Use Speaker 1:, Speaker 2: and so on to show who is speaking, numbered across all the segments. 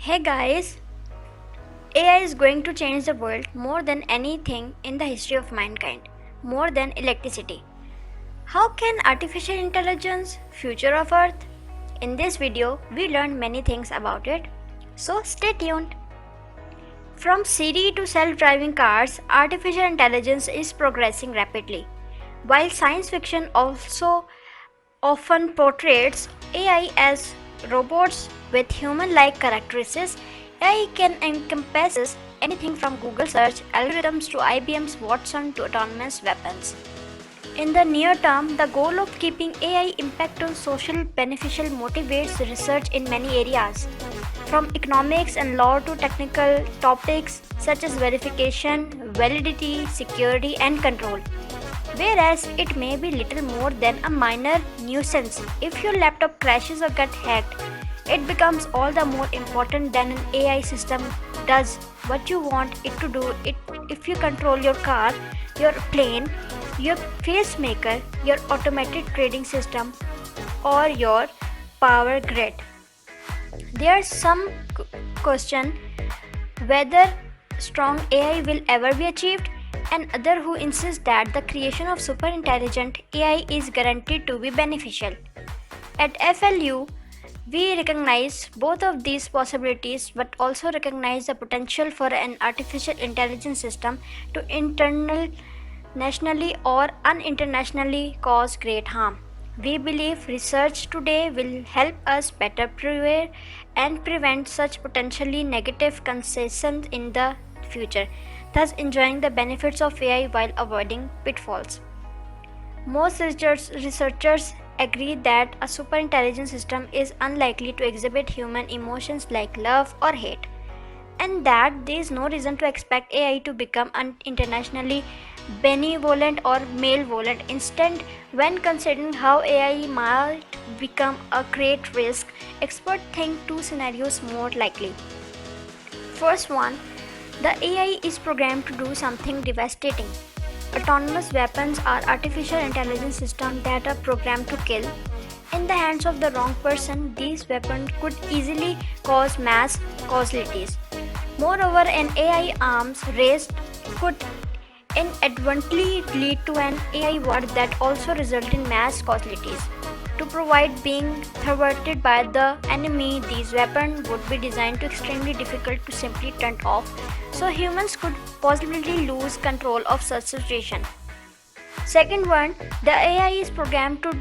Speaker 1: Hey guys, AI is going to change the world more than anything in the history of mankind, more than electricity. How can artificial intelligence future of Earth? In this video, we learn many things about it. So stay tuned. From Siri to self-driving cars, artificial intelligence is progressing rapidly. While science fiction also often portrays AI as robots with human-like characteristics, AI can encompass anything from Google search algorithms to IBM's Watson to autonomous weapons. In the near term, the goal of keeping AI impact on social beneficial motivates research in many areas, from economics and law to technical topics such as verification, validity, security, and control. Whereas it may be little more than a minor nuisance if your laptop crashes or gets hacked, it becomes all the more important than an AI system does what you want it to do. If you control your car, your plane, your pacemaker, your automated trading system, or your power grid. There's some question whether strong AI will ever be achieved, and other who insist that the creation of super intelligent AI is guaranteed to be beneficial. At FLU, we recognize both of these possibilities but also recognize the potential for an artificial intelligence system to nationally or uninternationally cause great harm. We believe research today will help us better prepare and prevent such potentially negative consequences in the future, thus enjoying the benefits of AI while avoiding pitfalls. Most researchers agree that a superintelligent system is unlikely to exhibit human emotions like love or hate, and that there is no reason to expect AI to become internationally benevolent or malevolent. Instead, when considering how AI might become a great risk, experts think two scenarios more likely. First one, the AI is programmed to do something devastating. Autonomous weapons are artificial intelligence systems that are programmed to kill. In the hands of the wrong person, these weapons could easily cause mass casualties. Moreover, an AI arms race could inadvertently lead to an AI war that also result in mass casualties. To avoid being thwarted by the enemy, these weapons would be designed to extremely difficult to simply turn off, so humans could possibly lose control of such situation. Second one, the AI is programmed to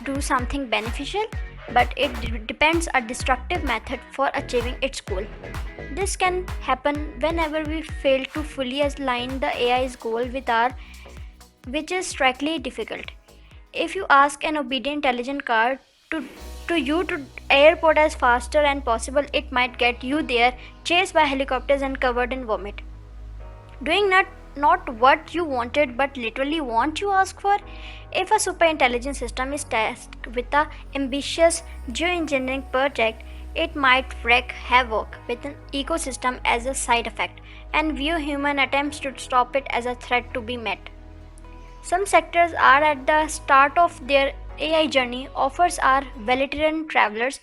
Speaker 1: do something beneficial, but it depends a destructive method for achieving its goal. This can happen whenever we fail to fully align the AI's goal with our, which is strikingly difficult. If you ask an obedient intelligent car to you to airport as faster and possible, it might get you there, chased by helicopters and covered in vomit. Doing not what you wanted but literally what you ask for. If a super intelligent system is tasked with a ambitious geoengineering project, it might wreak havoc with an ecosystem as a side effect and view human attempts to stop it as a threat to be met. Some sectors are at the start of their AI journey. Offers are veteran travelers.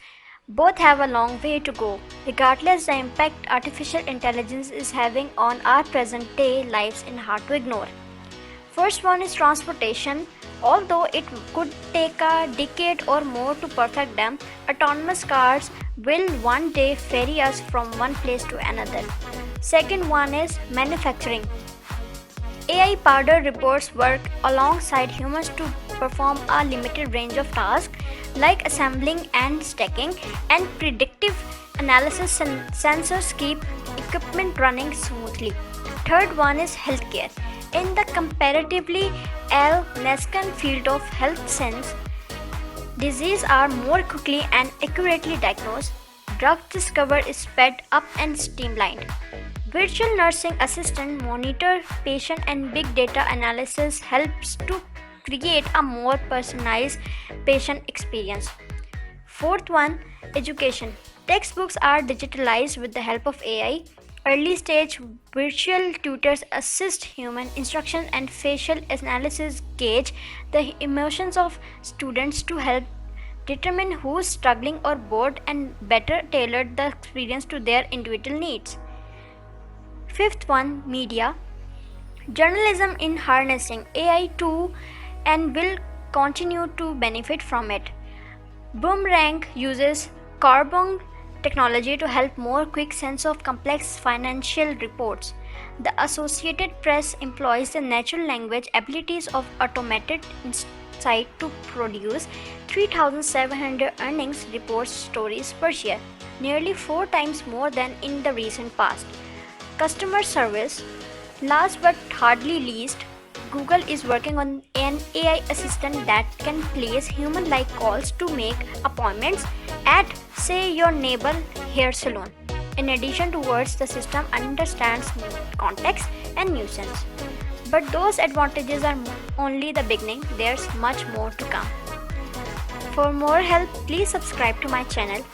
Speaker 1: Both have a long way to go. Regardless, the impact artificial intelligence is having on our present day lives is hard to ignore. First one is transportation. Although it could take a decade or more to perfect them, autonomous cars will one day ferry us from one place to another. Second one is manufacturing. AI powered robots work alongside humans to perform a limited range of tasks like assembling and stacking, and predictive analysis and sensors keep equipment running smoothly. Third one is healthcare. In the comparatively nascent field of health science, diseases are more quickly and accurately diagnosed, drug discovery is sped up and streamlined. Virtual nursing assistant monitor patient and big data analysis helps to create a more personalized patient experience. Fourth one, education. Textbooks are digitalized with the help of AI. Early stage virtual tutors assist human instruction and facial analysis gauge the emotions of students to help determine who's struggling or bored, and better tailor the experience to their individual needs. Fifth one, media. Journalism in harnessing AI too and will continue to benefit from it. Boomerang uses carbon technology to help more quick sense of complex financial reports. The Associated Press employs the natural language abilities of automated insight to produce 3,700 earnings report stories per year, nearly 4 times more than in the recent past. Customer service. Last but hardly least, Google is working on an AI assistant that can place human like calls to make appointments at, say, your neighbor hair salon. In addition to words, the system understands context and nuisance. But those advantages are only the beginning, there's much more to come. For more help, please subscribe to my channel